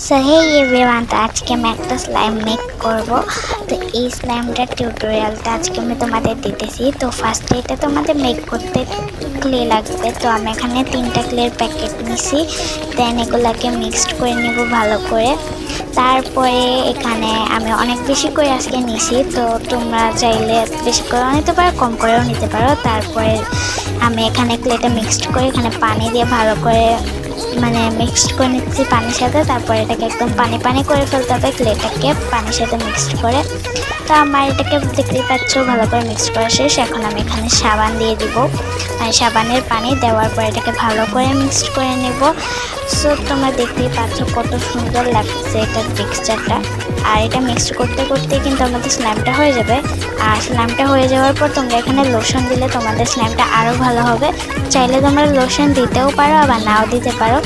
So hey everyone, তো আজকে আমি একটা স্লাইম মেক করব। তো এই স্লাইমটার টিউটোরিয়ালটা আজকে আমি তোমাদের দিতেছি। তো ফার্স্টে এটা তোমাদের মেক করতে ক্লে লাগবে। তো আমি এখানে 3টা ক্লের প্যাকেট নিছি। দেন এগুলাকে মিক্সড করে নেব ভালো করে। তারপরে এখানে আমি অনেক বেশি করে আজকে নিছি, তো তোমরা চাইলে বেশি করেও নিতে পারো, কম করেও নিতে পারো। তারপরে আমি এখানে ক্লেটা মিক্সড করে এখানে পানি দিয়ে ভালো করে মিক্সড করে নিচ্ছি পানির সাথে। তারপরে এটাকে একদম পানি পানি করে ফেলতে হবে ক্লেটাকে পানির সাথে মিক্সড করে। তো আমার এটাকে দেখতেই পাচ্ছ ভালো করে মিক্সড করা শেষ। এখন আমি এখানে সাবান দিয়ে দিব, সাবানের পানি দেওয়ার পর এটাকে ভালো করে মিক্সড করে নেব। সো তোমরা দেখতেই পাচ্ছ কত সুন্দর লাগছে এটার টেক্সচারটা। আর এটা মিক্সড করতে করতে কিন্তু আমাদের স্লাইমটা হয়ে যাবে। আর স্লাইমটা হয়ে যাওয়ার পর তোমরা এখানে লোশন দিলে তোমাদের স্লাইমটা আরও ভালো হবে। চাইলে তোমরা লোশন দিতেও পারো, আবার নাও দিতে পারো।